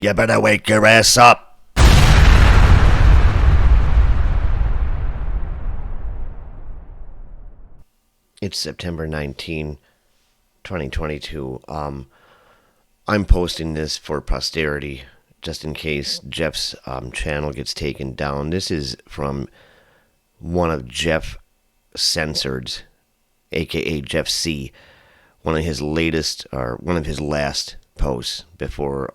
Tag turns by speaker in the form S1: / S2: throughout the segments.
S1: You better wake your ass up. It's September 19, 2022. I'm posting this for posterity, just in case Jeff's channel gets taken down. This is from one of Jeff Censored's, aka Jeff C. One of his latest, or one of his last posts before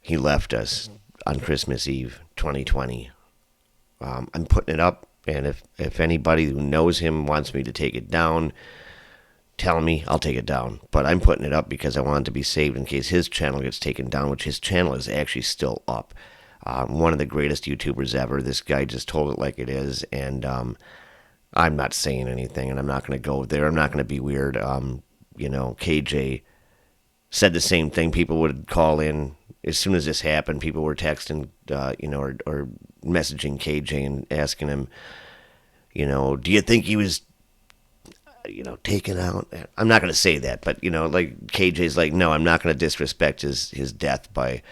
S1: he left us on Christmas Eve, 2020. I'm putting it up, and if anybody who knows him wants me to take it down, tell me, I'll take it down. But I'm putting it up because I want it to be saved in case his channel gets taken down, which his channel is actually still up. One of the greatest YouTubers ever. This guy just told it like it is, and I'm not saying anything, and I'm not going to go there. I'm not going to be weird. KJ said the same thing. People would call in as soon as this happened. People were texting, or messaging KJ and asking him, do you think he was, taken out? I'm not going to say that, but like KJ's like, no, I'm not going to disrespect his death by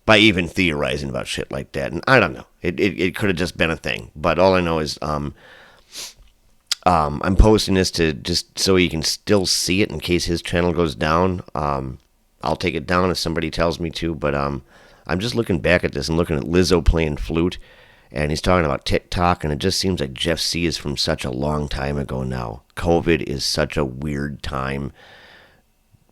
S1: even theorizing about shit like that. And I don't know. It could have just been a thing, but all I know is I'm posting this to just so you can still see it in case his channel goes down. I'll take it down if somebody tells me to, but I'm just looking back at this and looking at Lizzo playing flute, and he's talking about TikTok, and it just seems like Jeff C is from such a long time ago now. COVID is such a weird time.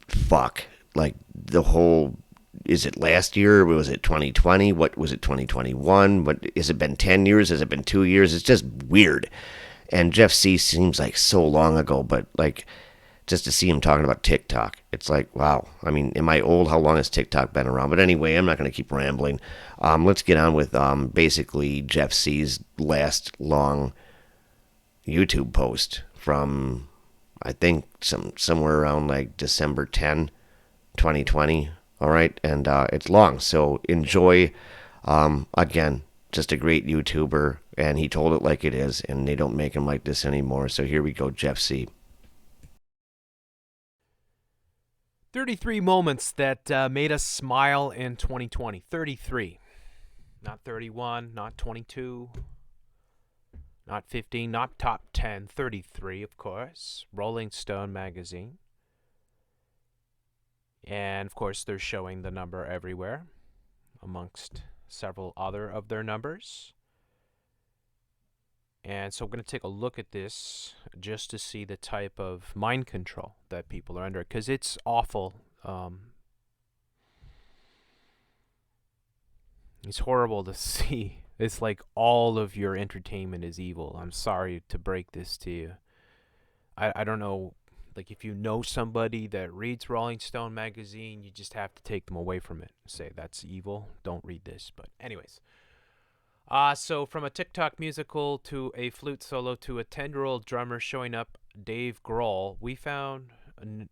S1: Fuck. Like, the whole... Is it last year? Was it 2020? What was it, 2021? What, has it been 10 years? Has it been 2 years? It's just weird. And Jeff C seems like so long ago, but like just to see him talking about TikTok, it's like, wow. I mean, am I old? How long has TikTok been around? But anyway, I'm not going to keep rambling. Let's get on with basically Jeff C's last long YouTube post from, I think, somewhere around like December 10, 2020. All right, and it's long, so enjoy. Again, just a great YouTuber, and he told it like it is, and they don't make him like this anymore. So here we go, Jeff C.
S2: 33 moments that made us smile in 2020. 33. Not 31, not 22, not 15, not top 10. 33, of course. Rolling Stone magazine. And, of course, they're showing the number everywhere, amongst several other of their numbers. And so we're going to take a look at this just to see the type of mind control that people are under, because it's awful. It's horrible to see. It's like all of your entertainment is evil. I'm sorry to break this to you. I don't know, like if you know somebody that reads Rolling Stone magazine, you just have to take them away from it. Say, that's evil, don't read this. But anyways. So from a TikTok musical to a flute solo to a 10-year-old drummer showing up, Dave Grohl, we found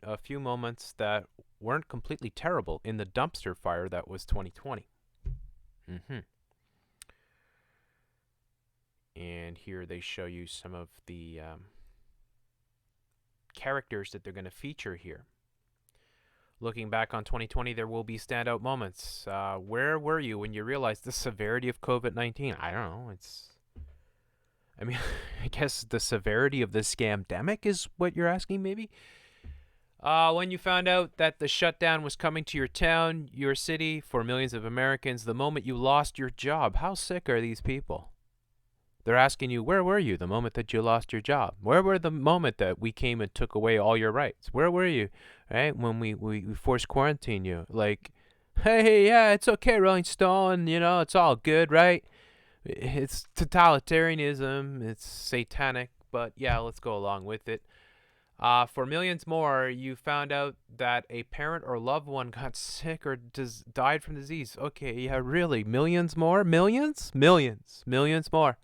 S2: a few moments that weren't completely terrible in the dumpster fire that was 2020. And here they show you some of the characters that they're going to feature here. Looking back on 2020, there will be standout moments. Where were you when you realized the severity of COVID-19? I don't know. I guess the severity of the scamdemic is what you're asking, maybe? When you found out that the shutdown was coming to your town, your city, for millions of Americans, the moment you lost your job. How sick are these people? They're asking you, where were you the moment that you lost your job? Where were the moment that we came and took away all your rights? Where were you, right, when we forced quarantine you? Like, hey, yeah, it's okay, Rolling Stone, it's all good, right? It's totalitarianism, it's satanic, but yeah, let's go along with it. For millions more, you found out that a parent or loved one got sick or died from disease. Okay, yeah, really, millions more? Millions? Millions more.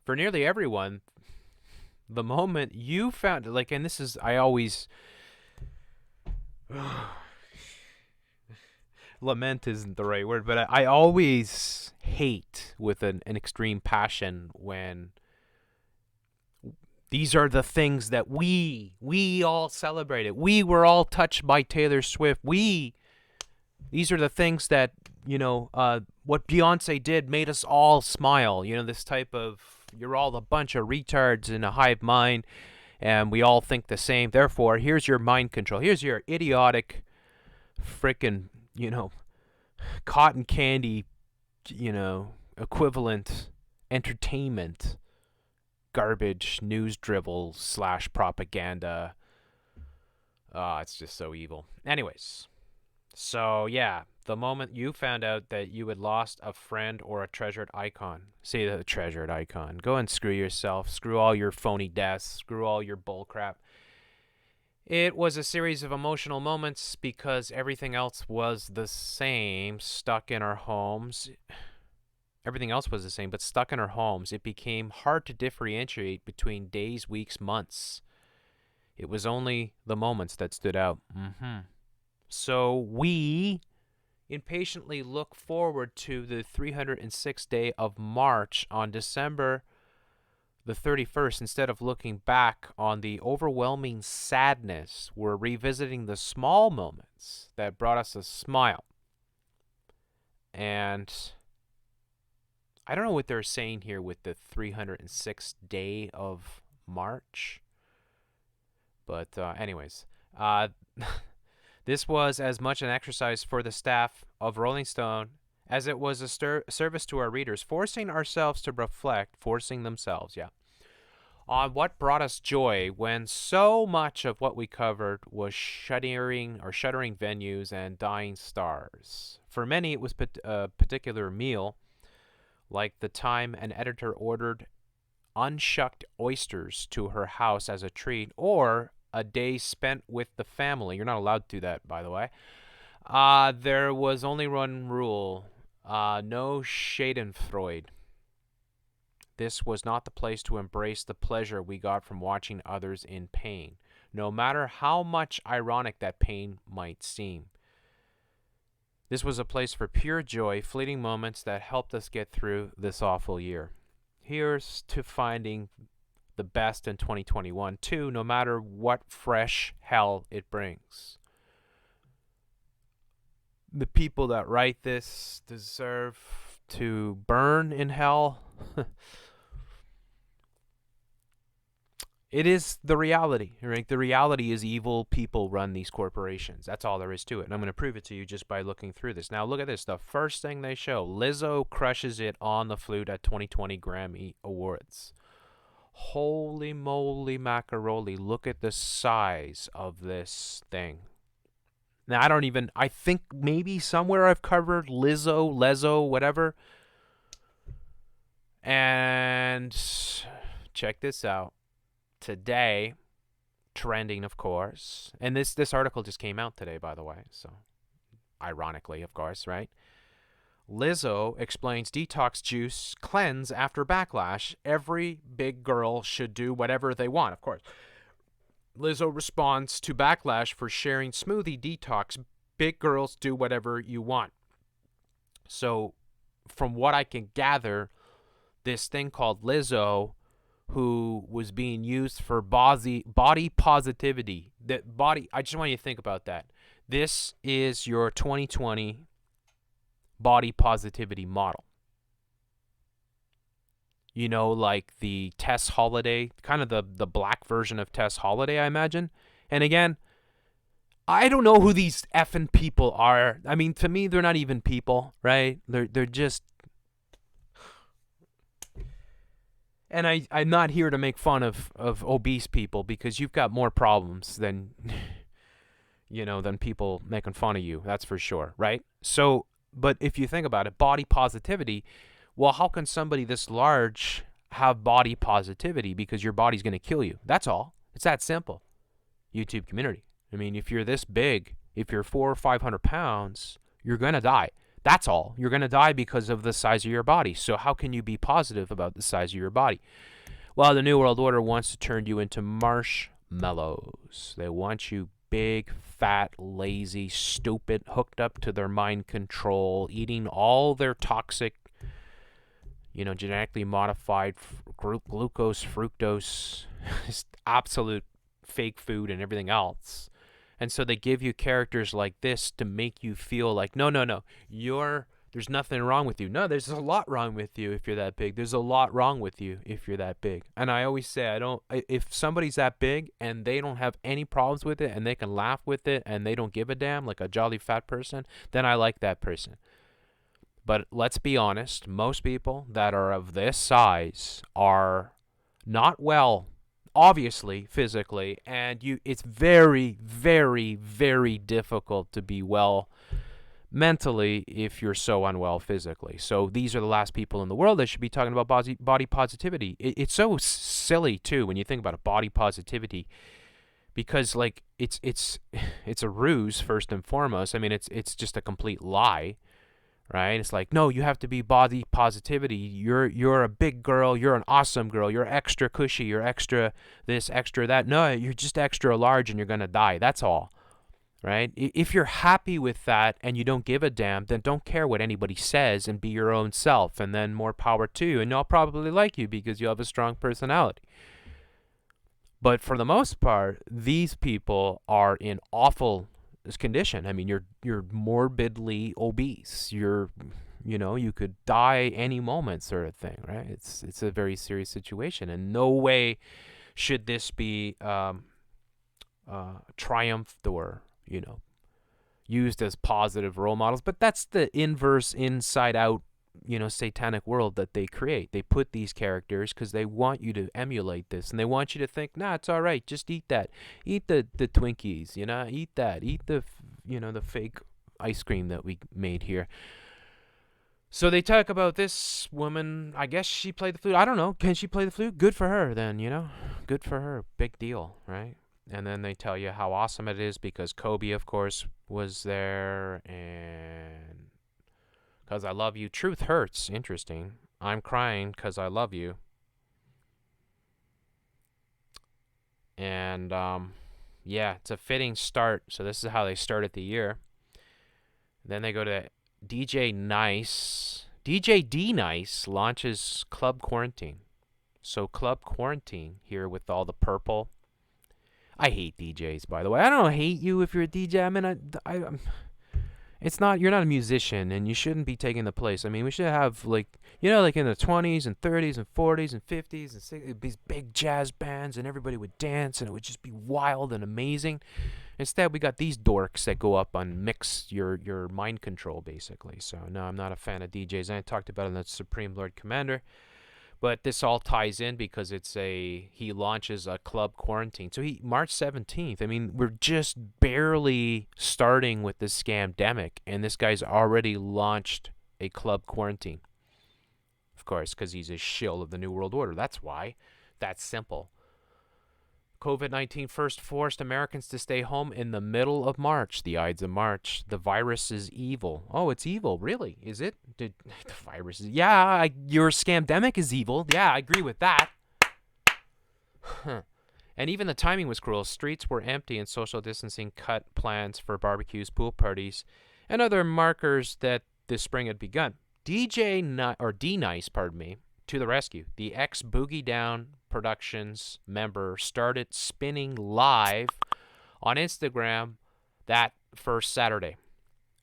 S2: For nearly everyone, the moment you found, like, and this is, I always, lament isn't the right word, but I always hate with an extreme passion when these are the things that we all celebrated. We were all touched by Taylor Swift. We These are the things that, what Beyonce did made us all smile. This type of, you're all a bunch of retards in a hive mind, and we all think the same. Therefore, here's your mind control. Here's your idiotic, frickin', cotton candy, equivalent entertainment garbage news drivel / propaganda. It's just so evil. Anyways, so yeah, the moment you found out that you had lost a friend or a treasured icon, say the treasured icon, go and screw yourself, screw all your phony deaths, screw all your bullcrap. It was a series of emotional moments because everything else was the same, stuck in our homes. Everything else was the same, but stuck in our homes, it became hard to differentiate between days, weeks, months. It was only the moments that stood out. So we impatiently look forward to the 306th day of March on December the 31st. Instead of looking back on the overwhelming sadness, we're revisiting the small moments that brought us a smile. And I don't know what they're saying here with the 306th day of March. But anyways, this was as much an exercise for the staff of Rolling Stone as it was a service to our readers, forcing ourselves to reflect, forcing themselves, on what brought us joy when so much of what we covered was shuttering venues and dying stars. For many, it was a particular meal, like the time an editor ordered unshucked oysters to her house as a treat, or a day spent with the family. You're not allowed to do that, by the way. There was only one rule. No schadenfreude. This was not the place to embrace the pleasure we got from watching others in pain, no matter how much ironic that pain might seem. This was a place for pure joy, fleeting moments that helped us get through this awful year. Here's to finding the best in 2021, too, no matter what fresh hell it brings. The people that write this deserve to burn in hell. It is the reality, right? The reality is evil people run these corporations. That's all there is to it. And I'm going to prove it to you just by looking through this. Now, look at this. The first thing they show, Lizzo crushes it on the flute at 2020 Grammy Awards. Holy moly macaroni. Look at the size of this thing. Now, I think maybe somewhere I've covered Lizzo, whatever. And check this out. Today, trending, of course, and this article just came out today, by the way, so ironically, of course, right? Lizzo explains detox juice cleanse after backlash. Every big girl should do whatever they want, of course. Lizzo responds to backlash for sharing smoothie detox. Big girls do whatever you want. So, from what I can gather, this thing called Lizzo, who was being used for body positivity. I just want you to think about that. This is your 2020 body positivity model. Like the Tess Holliday, kind of the black version of Tess Holliday, I imagine. And again, I don't know who these effing people are. I mean, to me, they're not even people, right? They're just... And I'm not here to make fun of obese people, because you've got more problems than, than people making fun of you. That's for sure, right? So, but if you think about it, body positivity, well, how can somebody this large have body positivity? Because your body's going to kill you. That's all. It's that simple. YouTube community. I mean, if you're this big, if you're 400 or 500 pounds, you're going to die. That's all. You're going to die because of the size of your body. So how can you be positive about the size of your body? Well, the New World Order wants to turn you into marshmallows. They want you big, fat, lazy, stupid, hooked up to their mind control, eating all their toxic, genetically modified glucose, fructose, absolute fake food and everything else. And so they give you characters like this to make you feel like, no, no, no, there's nothing wrong with you. No, there's a lot wrong with you if you're that big. There's a lot wrong with you if you're that big. And I always say, if somebody's that big and they don't have any problems with it and they can laugh with it and they don't give a damn, like a jolly fat person, then I like that person. But let's be honest, most people that are of this size are not well, obviously, physically, and it's very, very, very difficult to be well mentally if you're so unwell physically. So these are the last people in the world that should be talking about body positivity. It's so silly too when you think about it, body positivity, because like it's a ruse first and foremost. I mean, it's just a complete lie, right? It's like, no, you have to be body positivity. You're a big girl. You're an awesome girl. You're extra cushy. You're extra this, extra that. No, you're just extra large and you're gonna die. That's all. Right? If you're happy with that and you don't give a damn, then don't care what anybody says and be your own self, and then more power to you. And they'll probably like you because you have a strong personality. But for the most part, these people are in awful condition. I mean, you're morbidly obese. You could die any moment, sort of thing, right? It's a very serious situation, and no way should this be triumphed or used as positive role models. But that's the inverse, inside out, satanic world that they create. They put these characters because they want you to emulate this, and they want you to think, nah, it's all right, just eat that, eat the Twinkies, eat that, eat the the fake ice cream that we made here. So they talk about this woman. I guess she played the flute. I don't know. Can she play the flute? Good for her then, good for her. Big deal, right? And then they tell you how awesome it is because Kobe, of course, was there. And because I love you. Truth hurts. Interesting. I'm crying because I love you. And, yeah, it's a fitting start. So this is how they started the year. Then they go to DJ Nice. DJ D Nice launches Club Quarantine. So Club Quarantine here with all the purple. I hate DJs, by the way. I don't hate you if you're a DJ. I mean, you're not a musician, and you shouldn't be taking the place. I mean, we should have, like in the 20s and 30s and 40s and 50s and 60s, these big jazz bands, and everybody would dance, and it would just be wild and amazing. Instead, we got these dorks that go up and mix your mind control, basically. So, no, I'm not a fan of DJs. I talked about it in the Supreme Lord Commander. But this all ties in because he launches a Club Quarantine. So March 17th, I mean, we're just barely starting with the scamdemic, and this guy's already launched a Club Quarantine. Of course, because he's a shill of the New World Order. That's why. That's simple. COVID-19 first forced Americans to stay home in the middle of March, the Ides of March. The virus is evil. Oh, it's evil. Really? Is it? The virus is... Yeah, your scamdemic is evil. Yeah, I agree with that. And even the timing was cruel. Streets were empty and social distancing cut plans for barbecues, pool parties, and other markers that the spring had begun. D Nice, to the rescue. The ex-Boogie Down Productions member started spinning live on Instagram that first Saturday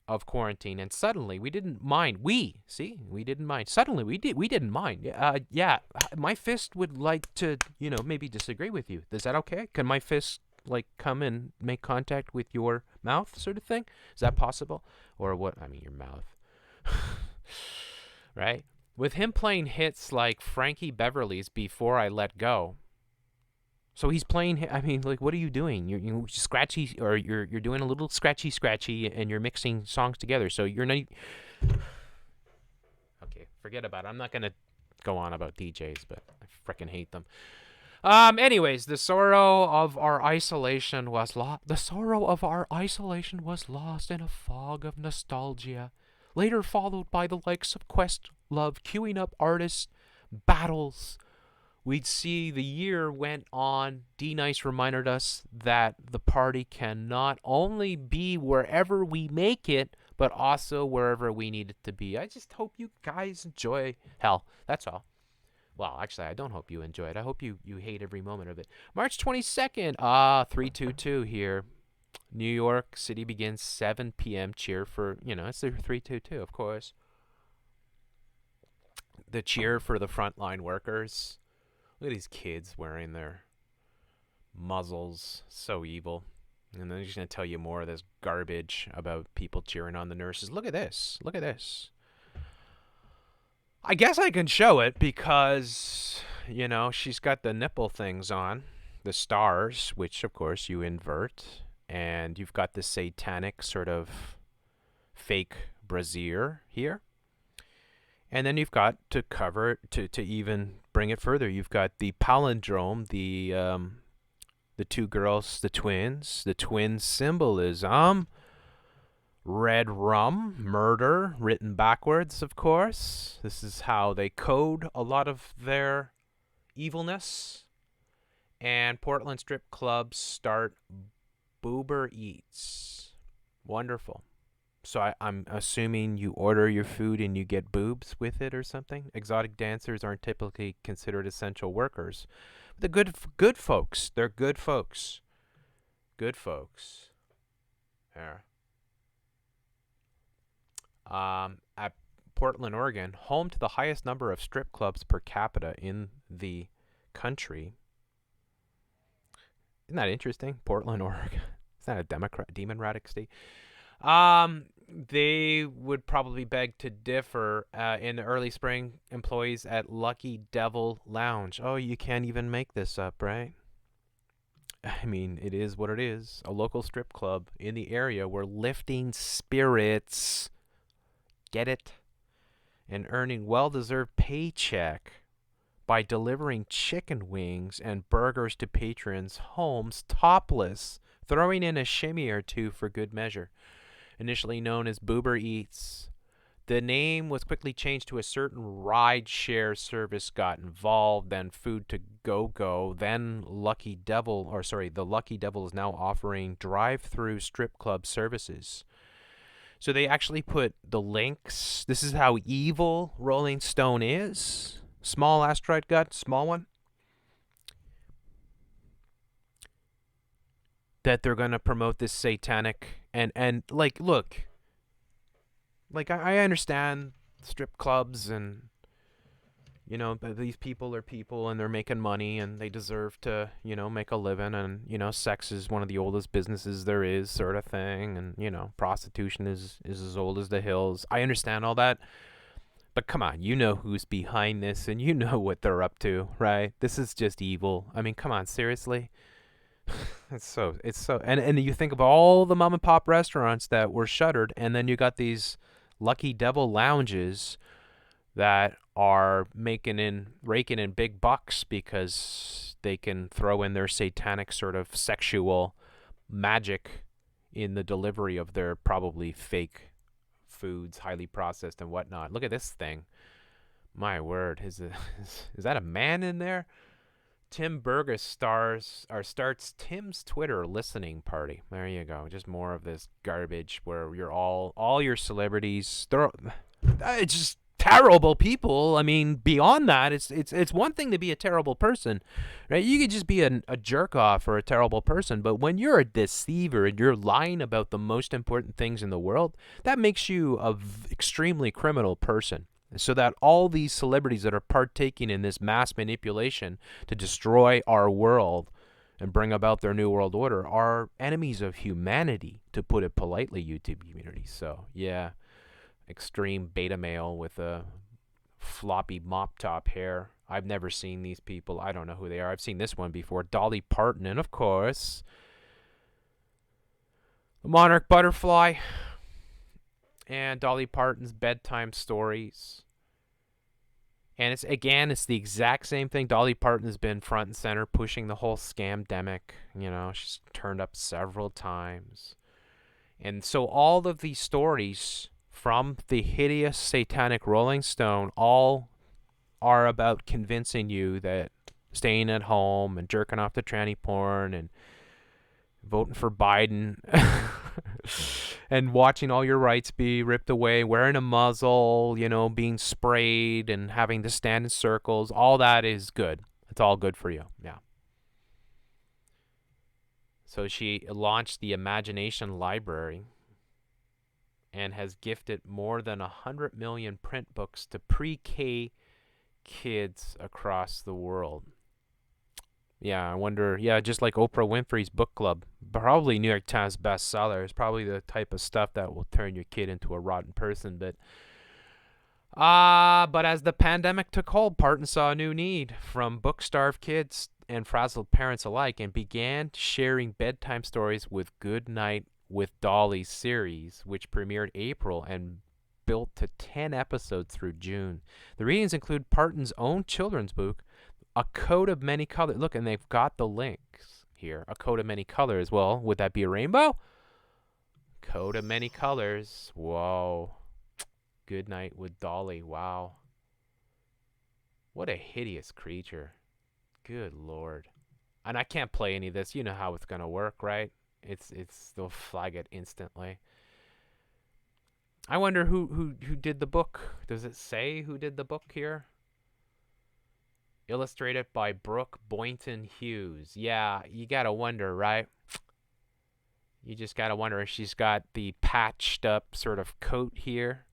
S2: of quarantine, and suddenly we didn't mind. We didn't mind. Suddenly we didn't mind. Yeah, my fist would like to, maybe disagree with you. Is that okay? Can my fist come and make contact with your mouth, sort of thing? Is that possible? Or what? I mean, your mouth, right? With him playing hits like Frankie Beverly's Before I Let Go. So he's playing, I mean, what are you doing? You're scratchy, or you're doing a little scratchy, and you're mixing songs together. So you're not... Okay, forget about it. I'm not going to go on about DJs, but I freaking hate them. Anyways, the sorrow of our isolation was lost. The sorrow of our isolation was lost in a fog of nostalgia. Later followed by the likes of Questlove queuing up artists, battles. We'd see the year went on. D Nice reminded us that the party can not only be wherever we make it, but also wherever we need it to be. I just hope you guys enjoy hell. That's all. Well, actually, I don't hope you enjoy it. I hope you hate every moment of it. March 22nd. 322 here. New York City begins 7 p.m. Cheer for, it's their 322, of course. The cheer for the frontline workers. Look at these kids wearing their muzzles. So evil. And then he's going to tell you more of this garbage about people cheering on the nurses. Look at this. Look at this. I guess I can show it because, she's got the nipple things on. The stars, which, of course, you invert. And you've got this satanic sort of fake brassiere here. And then you've got to cover it, to even bring it further. You've got the palindrome, the two girls, the twins. The twin symbolism. Red rum, murder, written backwards, of course. This is how they code a lot of their evilness. And Portland strip clubs start Boober Eats. Wonderful. So I'm assuming you order your food and you get boobs with it or something. Exotic dancers aren't typically considered essential workers. The good folks. They're good folks. Good folks. There. At Portland, Oregon, home to the highest number of strip clubs per capita in the country. Isn't that interesting? Portland, Oregon. Is that a democratic state? They would probably beg to differ. In the early spring, employees at Lucky Devil Lounge. Oh, you can't even make this up, right? I mean, it is what it is. A local strip club in the area were lifting spirits. Get it? And earning well-deserved paycheck by delivering chicken wings and burgers to patrons' homes topless, throwing in a shimmy or two for good measure. Initially known as Boober Eats, the name was quickly changed to a certain ride-share service got involved, then Food to Go, then the Lucky Devil is now offering drive-through strip club services. So they actually put the links. This is how evil Rolling Stone is. Small asteroid gut, small one. That they're going to promote this satanic and like, look. Like, I understand strip clubs and, these people are people and they're making money and they deserve to, make a living. And, sex is one of the oldest businesses there is, sort of thing. And, prostitution is as old as the hills. I understand all that. But come on, you know who's behind this and you know what they're up to, right? This is just evil. I mean, come on, seriously? It's so, and you think of all the mom and pop restaurants that were shuttered, and then you got these Lucky Devil lounges that are raking in big bucks because they can throw in their satanic sort of sexual magic in the delivery of their probably fake foods, highly processed and whatnot. Look at this thing. My word, is that a man in there? Tim Burgess starts Tim's Twitter listening party. There you go. Just more of this garbage where you're all your celebrities. It's just terrible people. I mean, beyond that, it's one thing to be a terrible person, right? You could just be a jerk off or a terrible person, but when you're a deceiver and you're lying about the most important things in the world, that makes you a extremely criminal person. So that all these celebrities that are partaking in this mass manipulation to destroy our world and bring about their new world order are enemies of humanity, to put it politely, YouTube community. So, yeah, extreme beta male with a floppy mop top hair. I've never seen these people. I don't know who they are. I've seen this one before. Dolly Parton, and of course, the Monarch Butterfly. And Dolly Parton's bedtime stories. And it's the exact same thing. Dolly Parton has been front and center pushing the whole scamdemic. She's turned up several times. And so all of these stories from the hideous satanic Rolling Stone all are about convincing you that staying at home and jerking off to tranny porn and voting for Biden and watching all your rights be ripped away, wearing a muzzle, being sprayed and having to stand in circles, all that is good. It's all good for you. Yeah. So she launched the Imagination Library and has gifted more than 100 million print books to pre-K kids across the world. Yeah, I wonder. Yeah, just like Oprah Winfrey's book club, probably New York Times bestseller. It's probably the type of stuff that will turn your kid into a rotten person. But as the pandemic took hold, Parton saw a new need from book-starved kids and frazzled parents alike, and began sharing bedtime stories with Good Night with Dolly series, which premiered April and built to 10 episodes through June. The readings include Parton's own children's book, A Coat of Many Colors. Look, and they've got the links here. A Coat of Many Colors. Well, would that be a rainbow? Coat of Many Colors. Whoa. Good Night with Dolly. Wow. What a hideous creature. Good Lord. And I can't play any of this. You know how it's going to work, right? They'll flag it instantly. I wonder who did the book. Does it say who did the book here? Illustrated by Brooke Boynton Hughes. Yeah, you got to wonder, right? You just got to wonder if she's got the patched up sort of coat here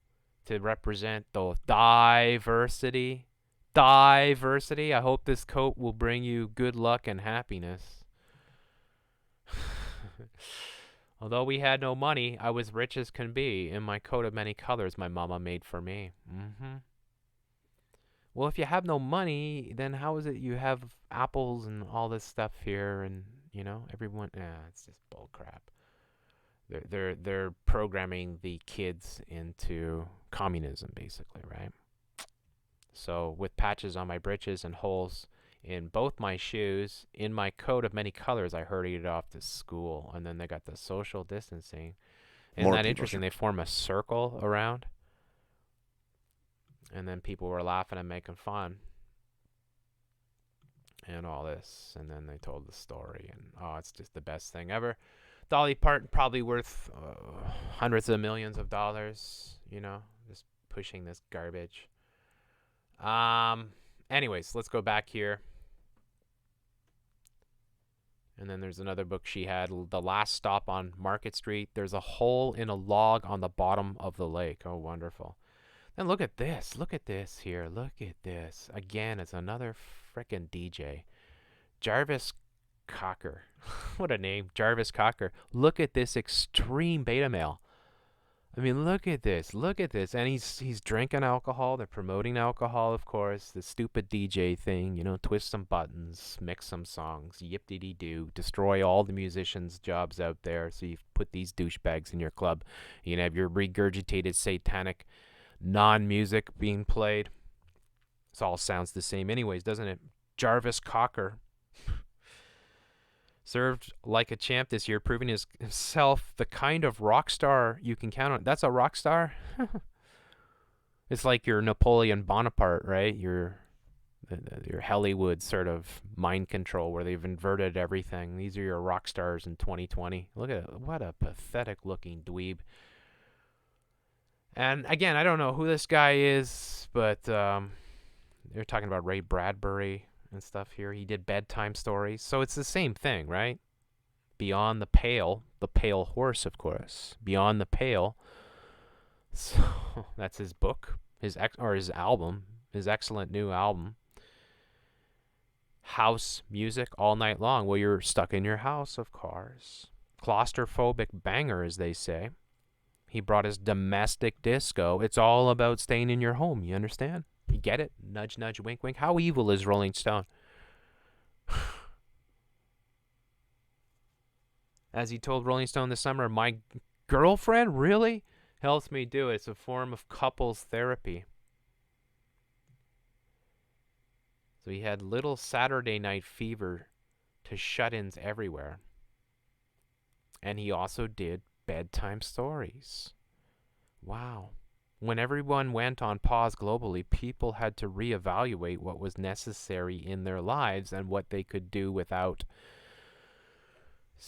S2: to represent the diversity. Diversity. I hope this coat will bring you good luck and happiness. Although we had no money, I was rich as can be in my coat of many colors my mama made for me. Well, if you have no money, then how is it you have apples and all this stuff here and, you know, everyone, it's just bull crap. They're programming the kids into communism basically, right? So with patches on my breeches and holes in both my shoes, in my coat of many colors, I hurried off to school. And then they got the social distancing. Isn't that interesting? They form a circle around. And then people were laughing and making fun. And all this. And then they told the story. And, oh, it's just the best thing ever. Dolly Parton probably worth hundreds of millions of dollars, you know, just pushing this garbage. Anyways, let's go back here. And then there's another book she had, The Last Stop on Market Street. There's a hole in a log on the bottom of the lake. Oh, wonderful. Then look at this. Look at this here. Look at this. Again, it's another frickin' DJ. Jarvis Cocker. What a name. Jarvis Cocker. Look at this extreme beta male. I mean, look at this. Look at this. And he's drinking alcohol. They're promoting alcohol, of course. The stupid DJ thing, you know, twist some buttons, mix some songs, yip-de-dee-doo, destroy all the musicians' jobs out there. So you put these douchebags in your club. You can have your regurgitated satanic non-music being played. This all sounds the same anyways, doesn't it? Jarvis Cocker served like a champ this year, proving himself the kind of rock star you can count on. That's a rock star? It's like your Napoleon Bonaparte, right? Your Hollywood sort of mind control where they've inverted everything. These are your rock stars in 2020. Look at what a pathetic looking dweeb. And again, I don't know who this guy is, but they're talking about Ray Bradbury and stuff here. He did bedtime stories. So it's the same thing, right? Beyond the Pale horse, of course. Beyond the Pale. So that's his book, his album, his excellent new album. House music all night long. Well, you're stuck in your house, of course. Claustrophobic banger, as they say. He brought his domestic disco. It's all about staying in your home. You understand? You get it? Nudge, nudge, wink, wink. How evil is Rolling Stone? As he told Rolling Stone this summer, my girlfriend really helps me do it. It's a form of couples therapy. So he had little Saturday Night Fever to shut-ins everywhere. And he also did bedtime stories. Wow. When everyone went on pause globally, people had to reevaluate what was necessary in their lives and what they could do without.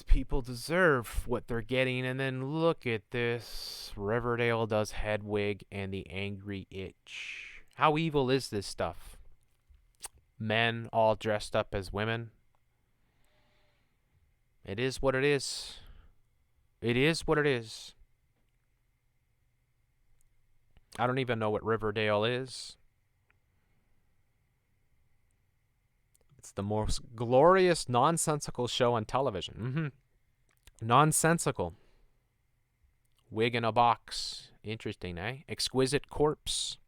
S2: People deserve what they're getting. And then look at this. Riverdale does Hedwig and the Angry Itch. How evil is this stuff? Men all dressed up as women. It is what it is. It is what it is. I don't even know what Riverdale is. It's the most glorious, nonsensical show on television. Nonsensical. Wig in a box. Interesting, eh? Exquisite corpse.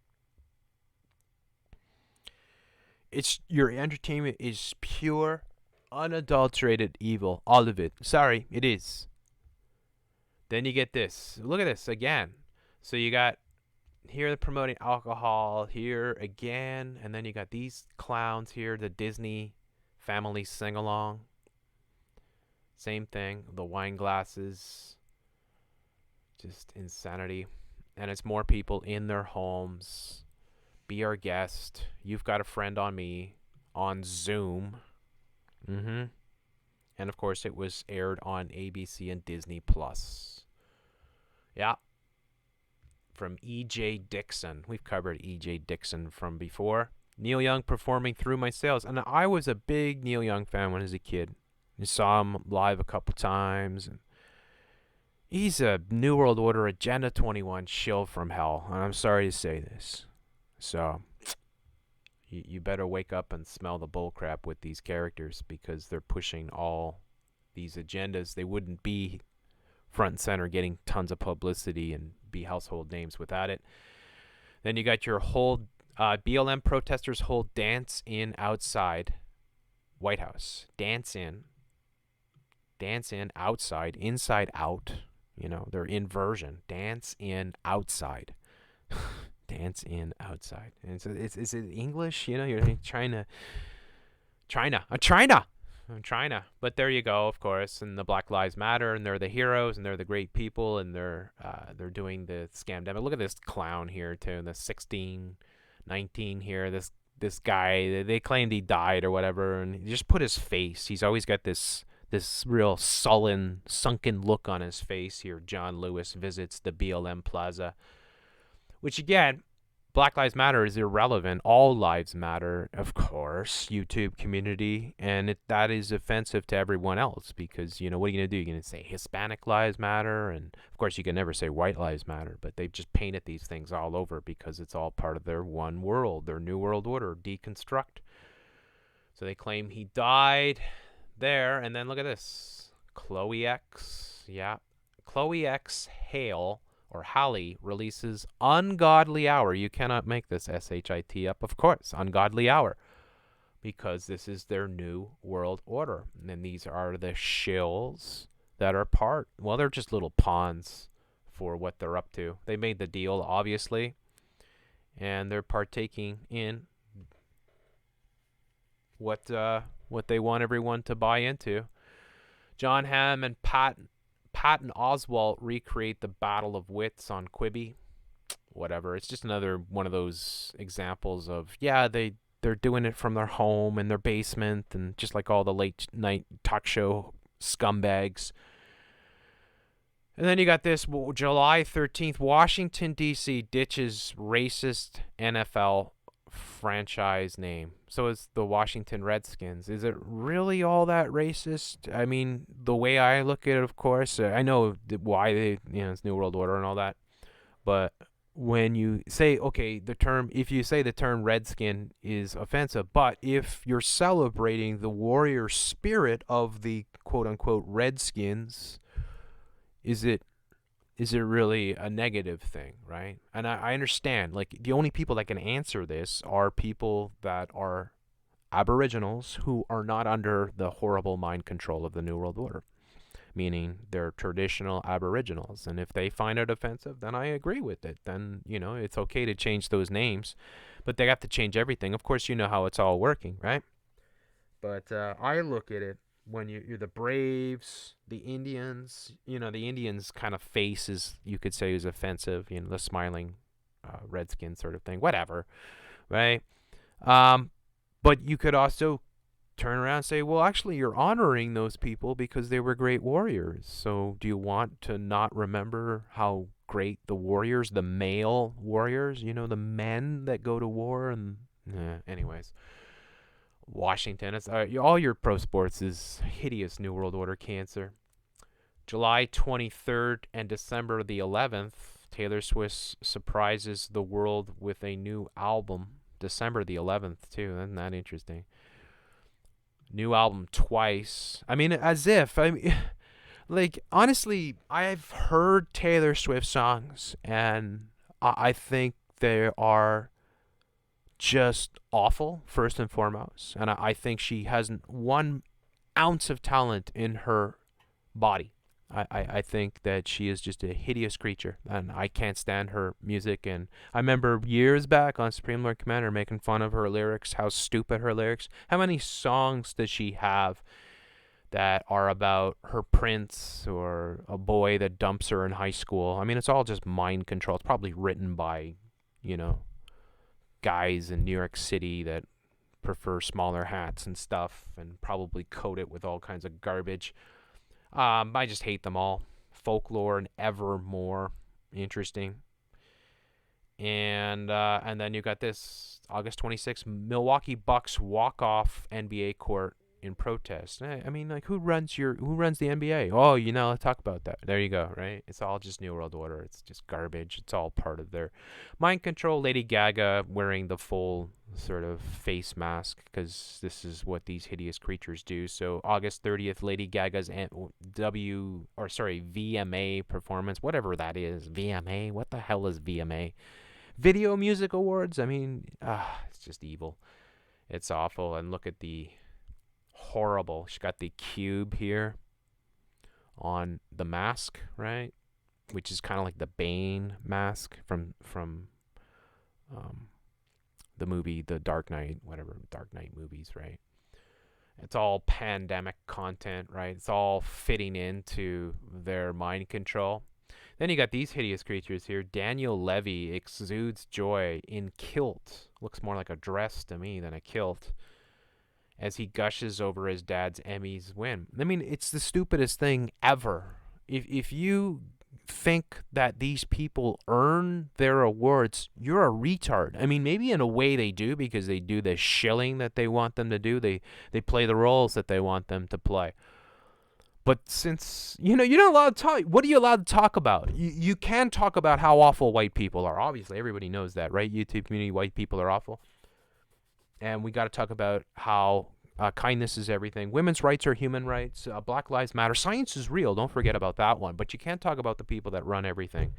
S2: It's your entertainment is pure, unadulterated evil. All of it. Sorry, it is. Then you get this. Look at this again. So you got here they're promoting alcohol, here again, and then you got these clowns here, the Disney family sing along. Same thing, the wine glasses. Just insanity. And it's more people in their homes. Be our guest. You've got a friend on me on Zoom. And of course it was aired on ABC and Disney Plus. Yeah. From E.J. Dixon. We've covered E.J. Dixon from before. Neil Young performing Through My Sales. And I was a big Neil Young fan when I was a kid. I saw him live a couple times. And he's a New World Order Agenda 21 shill from hell. And I'm sorry to say this. So, you better wake up and smell the bullcrap with these characters because they're pushing all these agendas. They wouldn't be front and center getting tons of publicity and be household names without it. Then you got your whole BLM protesters hold dance in outside White House. Dance in outside, inside out. You know, they're inversion. Dance in outside. Dance in outside. And so is it English? You know, you're trying to China. But there you go, of course. And the Black Lives Matter, and they're the heroes, and they're the great people, and they're doing the scam demo. Look at this clown here too, the 19 here. This guy, they claimed he died or whatever, and he just put his face. He's always got this real sullen, sunken look on his face here. John Lewis visits the BLM Plaza, which again, Black Lives Matter is irrelevant. All lives matter, of course, YouTube community, and that is offensive to everyone else because, you know, what are you going to do? You're going to say Hispanic lives matter, and of course you can never say white lives matter, but they've just painted these things all over because it's all part of their one world, their new world order, deconstruct. So they claim he died there, and then look at this. Chloe X, yeah. Chloe X Hale or Halle releases Ungodly Hour. You cannot make this S-H-I-T up, of course. Ungodly Hour. Because this is their new world order. And these are the shills that are part. Well, they're just little pawns for what they're up to. They made the deal, obviously. And they're partaking in what they want everyone to buy into. Jon Hamm and Patton Oswalt recreate the Battle of Wits on Quibi. Whatever. It's just another one of those examples of, yeah, they're doing it from their home and their basement, and just like all the late night talk show scumbags. And then you got this, July 13th, Washington, D.C. ditches racist NFL franchise name. So it's the Washington Redskins. Is it really all that racist? I mean, the way I look at it, of course, I know why they, it's New World Order and all that. But when you say, okay, if you say the term Redskin is offensive, but if you're celebrating the warrior spirit of the quote unquote Redskins, is it really a negative thing, right? And I understand, like, the only people that can answer this are people that are Aboriginals who are not under the horrible mind control of the New World Order, meaning they're traditional Aboriginals. And if they find it offensive, then I agree with it. Then, it's okay to change those names, but they have to change everything. Of course, you know how it's all working, right? But I look at it, when you're the Braves, the Indians, the Indians' kind of face is, you could say, is offensive, the smiling Redskin sort of thing, whatever, right? But you could also turn around and say, well, actually, you're honoring those people because they were great warriors. So do you want to not remember how great the warriors, the male warriors, the men that go to war? And anyways, Washington. It's all your pro sports is hideous New World Order cancer. July 23rd and December the 11th, Taylor Swift surprises the world with a new album. December the 11th, too. Isn't that interesting? New album twice. I mean, as if. I mean, like, honestly, I've heard Taylor Swift songs, and I think they are just awful, first and foremost. And I think she hasn't 1 ounce of talent in her body. I think that she is just a hideous creature, and I can't stand her music. And I remember years back on Supreme Lord Commander making fun of her lyrics, how stupid her lyrics. How many songs does she have that are about her prince or a boy that dumps her in high school? I mean, it's all just mind control. It's probably written by, you know, guys in New York City that prefer smaller hats and stuff, and probably coat it with all kinds of garbage. I just hate them all. Folklore and Evermore, interesting. And then you got this August 26th, Milwaukee Bucks walk off NBA court in protest. I mean, like, who runs the NBA? Oh, let's talk about that. There you go, right? It's all just New World Order. It's just garbage. It's all part of their mind control. Lady Gaga wearing the full sort of face mask, because this is what these hideous creatures do. So August 30th, Lady Gaga's VMA performance, whatever that is. VMA? What the hell is VMA? Video Music Awards? I mean, it's just evil. It's awful. And look at the horrible. She got the cube here on the mask, right? Which is kind of like the Bane mask from the movie The Dark Knight, whatever, Dark Knight movies, right? It's all pandemic content, right? It's all fitting into their mind control. Then you got these hideous creatures here. Daniel Levy exudes joy in kilt. Looks more like a dress to me than a kilt, as he gushes over his dad's Emmys win. I mean, it's the stupidest thing ever. If you think that these people earn their awards, you're a retard. I mean, maybe in a way they do, because they do the shilling that they want them to do. They play the roles that they want them to play. But since, you're not allowed to talk, what are you allowed to talk about? You can talk about how awful white people are. Obviously, everybody knows that, right? YouTube community, white people are awful. And we got to talk about how kindness is everything. Women's rights are human rights. Black Lives Matter. Science is real. Don't forget about that one. But you can't talk about the people that run everything.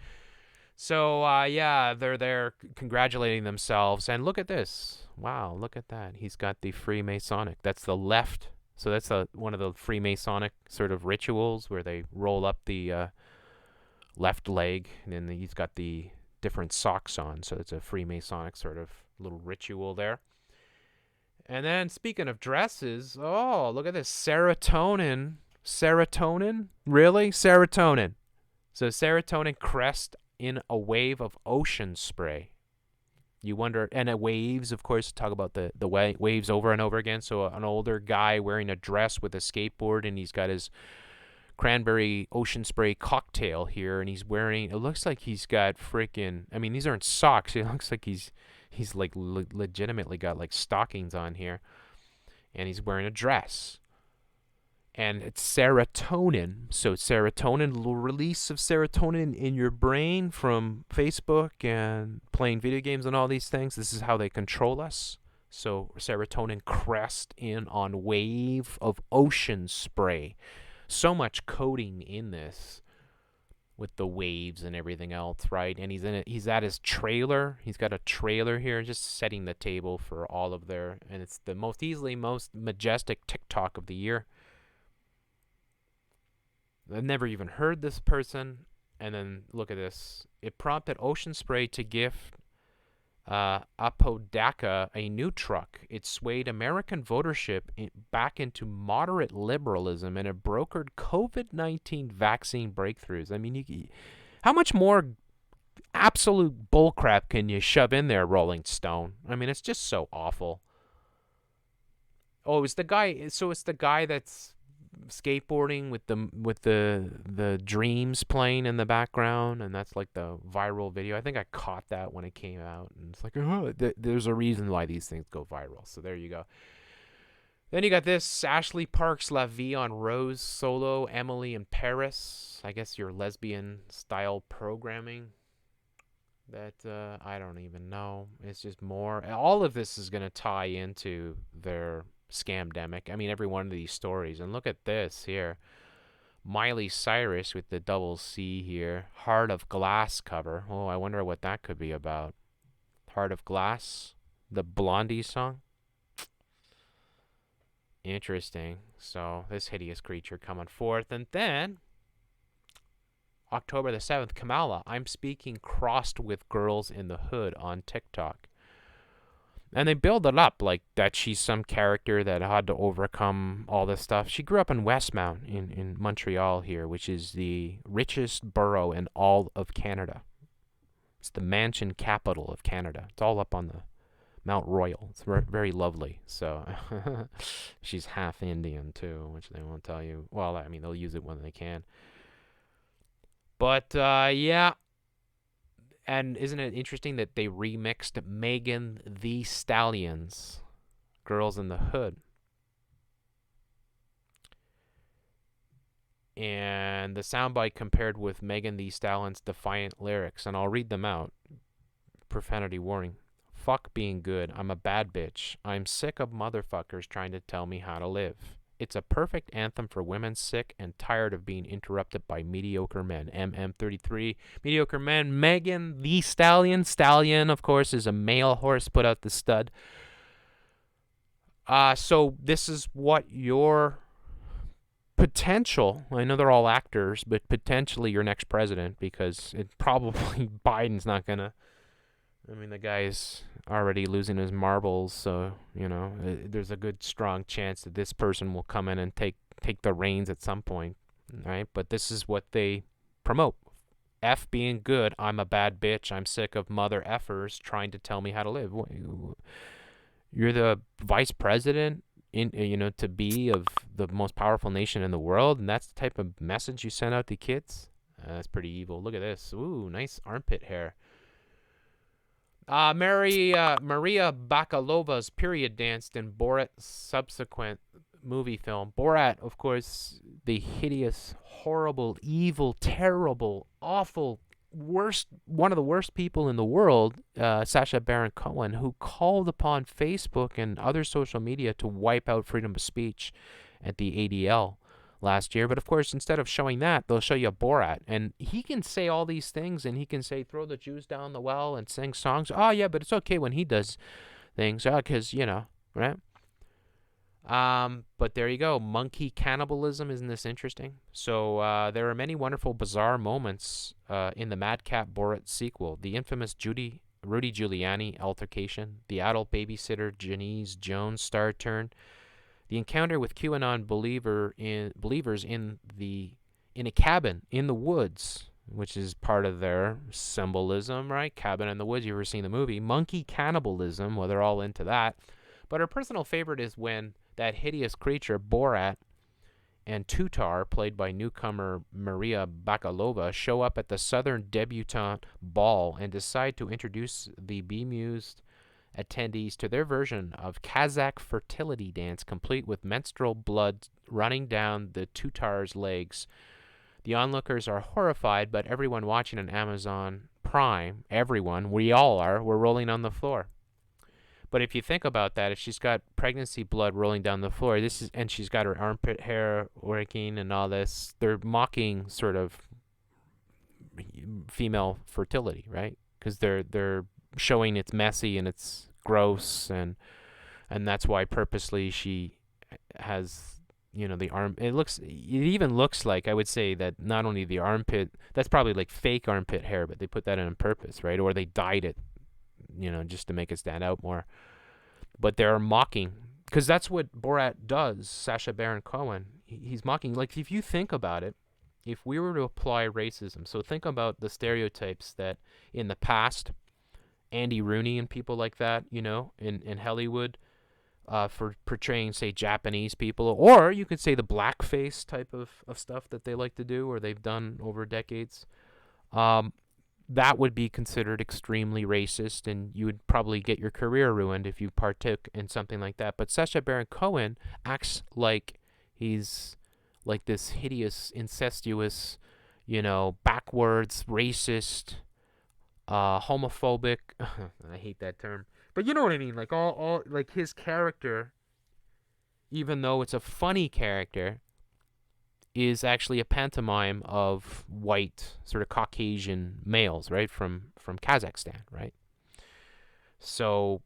S2: So, they're there congratulating themselves. And look at this. Wow, look at that. He's got the Freemasonic. That's the left. So that's one of the Freemasonic sort of rituals where they roll up the left leg. And then he's got the different socks on. So it's a Freemasonic sort of little ritual there. And then, speaking of dresses, oh, look at this. Serotonin. Serotonin? Really? Serotonin. So serotonin crest in a wave of ocean spray. You wonder, and waves, of course, talk about the waves over and over again. So an older guy wearing a dress with a skateboard, and he's got his cranberry ocean spray cocktail here, and he's wearing, it looks like he's got freaking, I mean, these aren't socks. It looks like he's like legitimately got like stockings on here, and he's wearing a dress, and it's serotonin. So serotonin, little release of serotonin in your brain from Facebook and playing video games and all these things. This is how they control us. So serotonin crest in on wave of ocean spray. So much coding in this, with the waves and everything else, right? And he's at his trailer. He's got a trailer here, just setting the table for all of their, and it's the most majestic TikTok of the year. I've never even heard this person. And then look at this. It prompted Ocean Spray to gift Apodaca a new truck. It swayed American votership back into moderate liberalism, and it brokered COVID-19 vaccine breakthroughs. I mean, how much more absolute bullcrap can you shove in there, Rolling Stone? I mean, it's just so awful. Oh, it's the guy that's skateboarding with the Dreams playing in the background, and that's like the viral video. I think I caught that when it came out, and it's like, there's a reason why these things go viral. So there you go. Then you got this Ashley Parks, La Vie on Rose, Solo, Emily in Paris. I guess your lesbian style programming. That I don't even know. It's just more. All of this is going to tie into their scamdemic. I mean, every one of these stories. And look at this here. Miley Cyrus with the double C here. Heart of Glass cover. Oh, I wonder what that could be about. Heart of Glass? The Blondie song? Interesting. So, this hideous creature coming forth. And then, October the 7th, Kamala, I'm speaking crossed with girls in the hood on TikTok. And they build it up like that she's some character that had to overcome all this stuff. She grew up in Westmount in Montreal here, which is the richest borough in all of Canada. It's the mansion capital of Canada. It's all up on the Mount Royal. It's very lovely. So she's half Indian too, which they won't tell you. Well, I mean, they'll use it when they can. But yeah. And isn't it interesting that they remixed Megan Thee Stallion's Girls in the Hood? And the soundbite compared with Megan Thee Stallion's defiant lyrics. And I'll read them out. Profanity warning. Fuck being good. I'm a bad bitch. I'm sick of motherfuckers trying to tell me how to live. It's a perfect anthem for women sick and tired of being interrupted by mediocre men. MM33, mediocre men. Megan Thee Stallion. Stallion, of course, is a male horse. Put out the stud. So this is what your potential, I know they're all actors, but potentially your next president, because it probably Biden's not going to, I mean, the guy's already losing his marbles, so, you know, there's a good, strong chance that this person will come in and take the reins at some point, right? But this is what they promote. F being good, I'm a bad bitch, I'm sick of mother effers trying to tell me how to live. You're the vice president, to be of the most powerful nation in the world, and that's the type of message you send out to kids? That's pretty evil. Look at this. Ooh, nice armpit hair. Maria Bakalova's period danced in Borat's subsequent movie film. Borat, of course, the hideous, horrible, evil, terrible, awful, one of the worst people in the world, Sacha Baron Cohen, who called upon Facebook and other social media to wipe out freedom of speech at the ADL last year. But of course, instead of showing that, they'll show you Borat, and he can say all these things, and he can say throw the Jews down the well and sing songs. Oh yeah, but it's okay when he does things, because right? But there you go. Monkey cannibalism. Isn't this interesting? So there are many wonderful, bizarre moments in the Madcap Borat sequel. The infamous Rudy Giuliani altercation, the adult babysitter Janice Jones star turn, the encounter with QAnon believers in a cabin in the woods, which is part of their symbolism, right? Cabin in the woods. You ever seen the movie? Monkey cannibalism. Well, they're all into that. But our personal favorite is when that hideous creature, Borat, and Tutar, played by newcomer Maria Bakalova, show up at the Southern Debutante Ball and decide to introduce the bemused attendees to their version of Kazakh fertility dance, complete with menstrual blood running down the Tutar's legs. The onlookers are horrified, but everyone watching on Amazon Prime, we all are, we're rolling on the floor. But if you think about that, if she's got pregnancy blood rolling down the floor, and she's got her armpit hair working and all this, they're mocking sort of female fertility, right? Because they're showing it's messy and it's gross, and that's why purposely she has, the arm. It even looks like, I would say that not only the armpit, that's probably like fake armpit hair, but they put that in on purpose, right? Or they dyed it, just to make it stand out more. But they're mocking, because that's what Borat does. Sacha Baron Cohen, he's mocking. Like, if you think about it, if we were to apply racism, so think about the stereotypes that in the past, Andy Rooney and people like that, in Hollywood, for portraying, say, Japanese people, or you could say the blackface type of stuff that they like to do, or they've done over decades. that would be considered extremely racist, and you would probably get your career ruined if you partook in something like that. But Sacha Baron Cohen acts like he's like this hideous, incestuous, backwards, racist, homophobic. I hate that term, but you know what I mean. Like all like his character, even though it's a funny character, is actually a pantomime of white, sort of Caucasian males, right, from Kazakhstan, right? So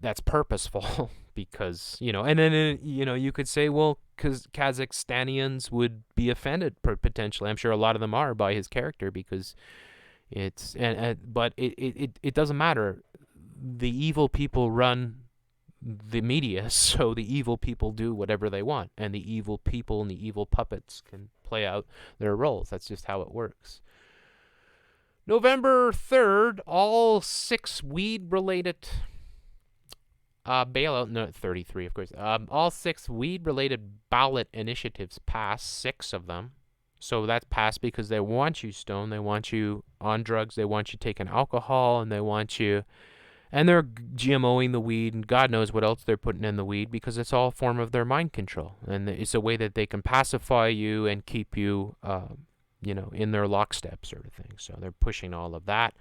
S2: that's purposeful because, and then, you could say, well, because Kazakhstanians would be offended potentially. I'm sure a lot of them are by his character because but it doesn't matter. The evil people run the media, so the evil people do whatever they want, and the evil people and the evil puppets can play out their roles. That's just how it works. November 3rd, all 6 weed-related bailout, no, 33, of course. All 6 weed-related ballot initiatives passed, 6 of them. So that's passed because they want you stoned, they want you on drugs, they want you taking alcohol, and they want you... And they're GMOing the weed, and God knows what else they're putting in the weed because it's all a form of their mind control. And it's a way that they can pacify you and keep you, in their lockstep sort of thing. So they're pushing all of that.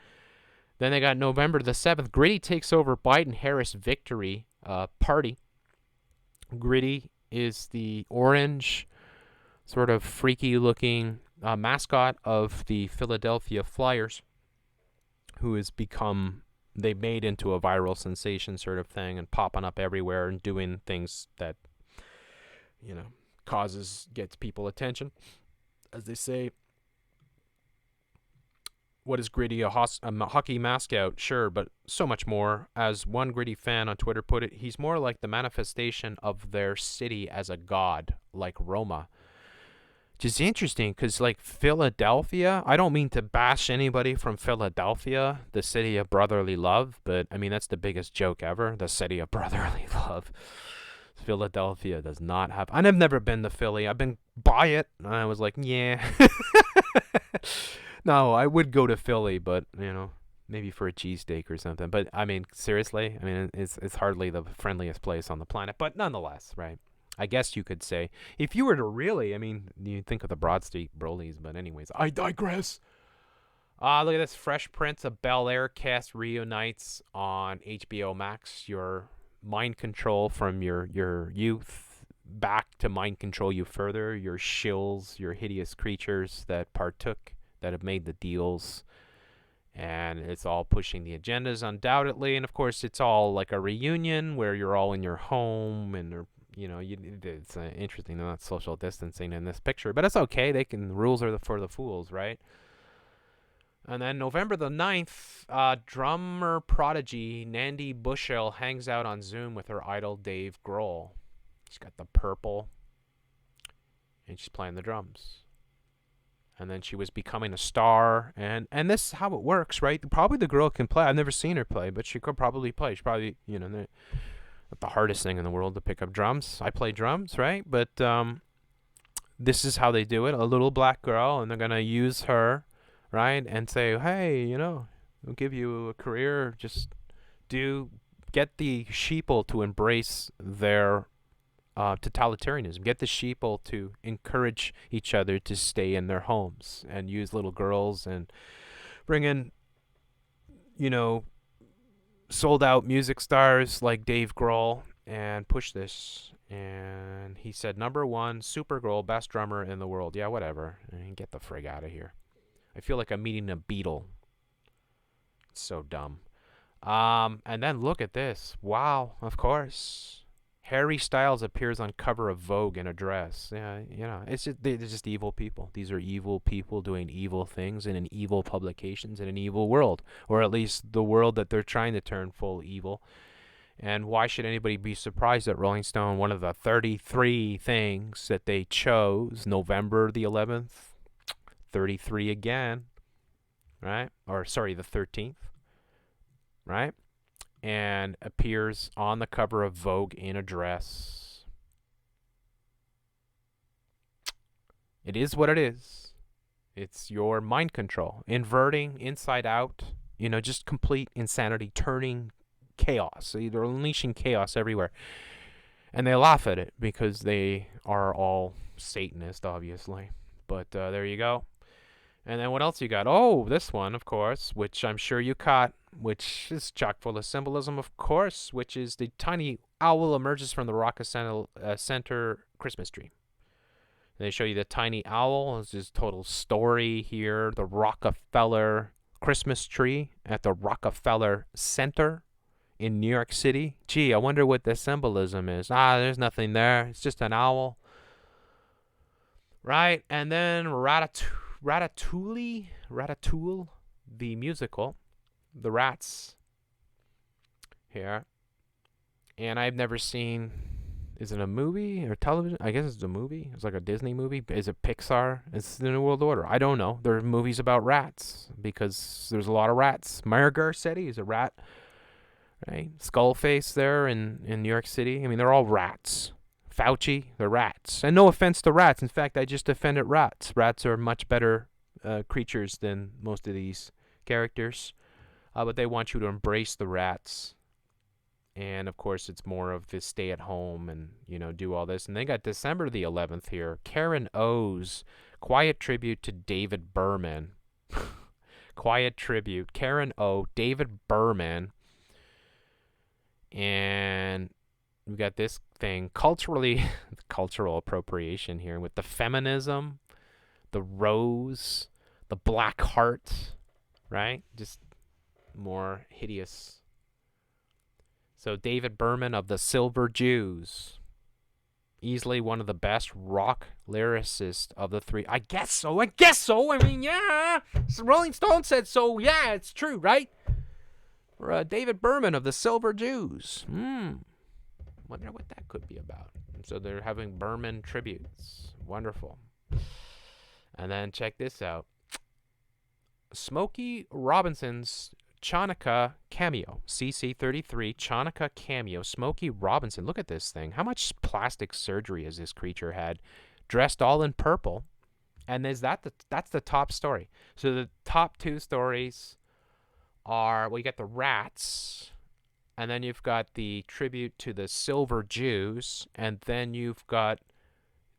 S2: Then they got November the 7th. Gritty takes over Biden-Harris victory party. Gritty is the orange, sort of freaky-looking mascot of the Philadelphia Flyers, who has become... They made into a viral sensation sort of thing and popping up everywhere and doing things that, gets people attention. As they say, what is Gritty, a hockey mascot? Sure, but so much more. As one Gritty fan on Twitter put it, he's more like the manifestation of their city as a god, like Roma. Which is interesting because, like, Philadelphia, I don't mean to bash anybody from Philadelphia, the city of brotherly love, but, I mean, that's the biggest joke ever, the city of brotherly love. Philadelphia does not have... I've never been to Philly. I've been by it, and I was like, yeah. No, I would go to Philly, but, maybe for a cheesesteak or something. But, I mean, seriously, it's hardly the friendliest place on the planet, but nonetheless, right? I guess you could say, if you were to really, you think of the Broad Street Brolies, but anyways, I digress. Look at this. Fresh Prince of Bel-Air cast reunites on HBO Max. Your mind control from your youth back to mind control you further. Your shills, your hideous creatures that partook, that have made the deals. And it's all pushing the agendas, undoubtedly. And, of course, it's all like a reunion where you're all in your home and they're it's interesting they're not social distancing in this picture, but it's okay. The rules are for the fools, right? And then November the 9th, drummer prodigy Nandi Bushell hangs out on Zoom with her idol Dave Grohl. She's got the purple, and she's playing the drums. And then she was becoming a star, and this is how it works, right? Probably the girl can play. I've never seen her play, but she could probably play. She probably, the hardest thing in the world to pick up drums. I play drums, right? But this is how they do it. A little black girl, and they're going to use her, right? And say, hey, we'll give you a career. Just get the sheeple to embrace their totalitarianism. Get the sheeple to encourage each other to stay in their homes and use little girls and bring in, sold out music stars like Dave Grohl and push this. And he said, #1, Supergirl, best drummer in the world. Yeah, whatever. Get the frig out of here. I feel like I'm meeting a Beatle. It's so dumb. And then look at this. Wow, of course. Harry Styles appears on cover of Vogue in a dress. Yeah, they're just evil people. These are evil people doing evil things in an evil publications in an evil world, or at least the world that they're trying to turn full evil. And why should anybody be surprised that Rolling Stone, one of the 33 things that they chose, November the 11th, 33 again, right? Or sorry, the 13th, right? And appears on the cover of Vogue in a dress. It is what it is. It's your mind control, inverting inside out, just complete insanity, turning chaos. They're unleashing chaos everywhere. And they laugh at it because they are all Satanist, obviously. But there you go. And then what else you got? Oh, this one, of course, which I'm sure you caught, which is chock full of symbolism, of course, which is the tiny owl emerges from the Center Christmas tree. They show you the tiny owl. It's just total story here. The Rockefeller Christmas tree at the Rockefeller Center in New York City. Gee, I wonder what the symbolism is. There's nothing there. It's just an owl. Right? And then Ratatouille, the musical, the rats here. And I've never seen, is it a movie or television? I guess it's a movie. It's like a Disney movie. Is it Pixar? It's the New World Order. I don't know. There are movies about rats because there's a lot of rats. Meyer Garcetti is a rat, right? Skullface there in New York City. I mean, they're all rats. Fauci, they're rats. And no offense to rats. In fact, I just offended rats. Rats are much better creatures than most of these characters. But they want you to embrace the rats. And, of course, it's more of this stay at home and, do all this. And they got December the 11th here. Karen O's quiet tribute to David Berman. Quiet tribute. Karen O, David Berman. And we got this thing, cultural appropriation here with the feminism, the rose, the black heart, right? Just more hideous. So David Berman of the Silver Jews, easily one of the best rock lyricists of the three. I guess so. I mean, yeah. Rolling Stone said so. Yeah, it's true, right? David Berman of the Silver Jews. Wonder what that could be about. So they're having Berman tributes. Wonderful. And then check this out. Smokey Robinson's Chanukah cameo. CC33 Chanukah cameo. Smokey Robinson. Look at this thing. How much plastic surgery has this creature had? Dressed all in purple. And that's the top story. So the top two stories are, well, you got the rats, and then you've got the tribute to the Silver Jews, and then you've got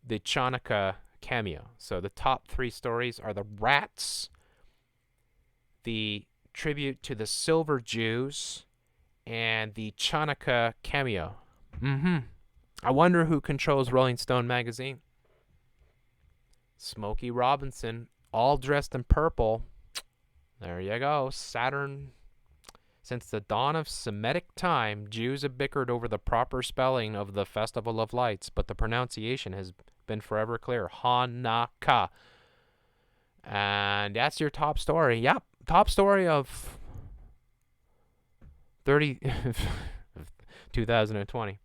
S2: the Chanukah cameo. So the top three stories are the rats, the tribute to the Silver Jews, and the Chanukah cameo. I wonder who controls Rolling Stone magazine. Smokey Robinson, all dressed in purple. There you go. Saturn. Since the dawn of Semitic time, Jews have bickered over the proper spelling of the Festival of Lights, but the pronunciation has been forever clear. Hanukkah. And that's your top story. Yep. Top story of 2020.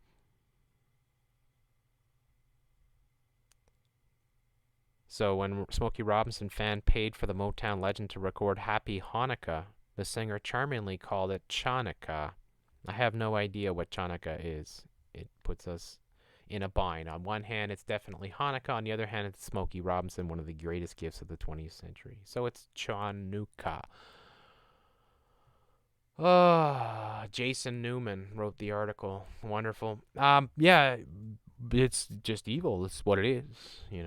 S2: So when Smokey Robinson fan paid for the Motown legend to record Happy Hanukkah, the singer charmingly called it Chanukah. I have no idea what Chanukah is. It puts us in a bind. On one hand, it's definitely Hanukkah. On the other hand, it's Smokey Robinson, one of the greatest gifts of the 20th century. So it's Chanukah. Jason Newman wrote the article. Wonderful. Yeah, it's just evil. It's what it is.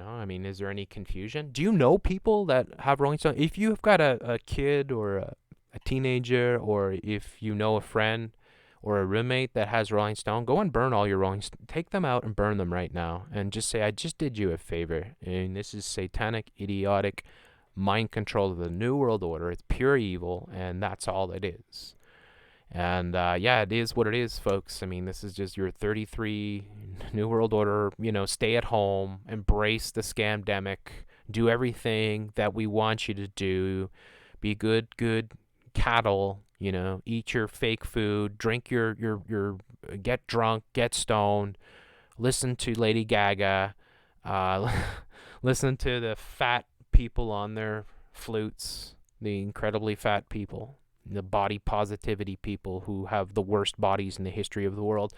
S2: I mean, is there any confusion? Do you know people that have Rolling Stone? If you've got a kid or a teenager, or if you know a friend or a roommate that has Rolling Stone, go and burn all your Rolling Stone. Take them out and burn them right now and just say, I just did you a favor. And this is satanic, idiotic mind control of the New World Order. It's pure evil, and that's all it is. And yeah, it is what it is, folks. I mean, this is just your 33 New World Order, stay at home, embrace the scamdemic, do everything that we want you to do, be good cattle, eat your fake food, drink your get drunk, get stoned, listen to Lady Gaga, listen to the fat people on their flutes, the incredibly fat people, the body positivity people who have the worst bodies in the history of the world.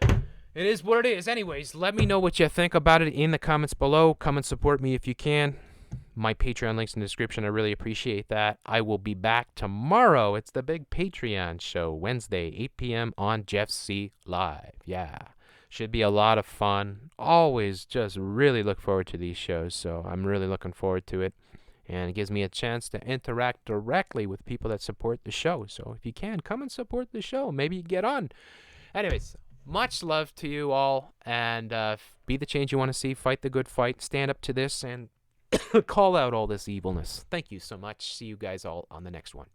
S2: It is what it is. Anyways, let me know what you think about it in the comments below. Come and support me if you can. my Patreon links in the description. I really appreciate that. I will be back tomorrow. It's the big Patreon show, Wednesday, 8 p.m. on Jeff C. Live. Yeah. Should be a lot of fun. Always just really look forward to these shows, so I'm really looking forward to it. And it gives me a chance to interact directly with people that support the show. So if you can, come and support the show. Maybe get on. Anyways, much love to you all, and be the change you want to see. Fight the good fight. Stand up to this and call out all this evilness. Thank you so much. See you guys all on the next one.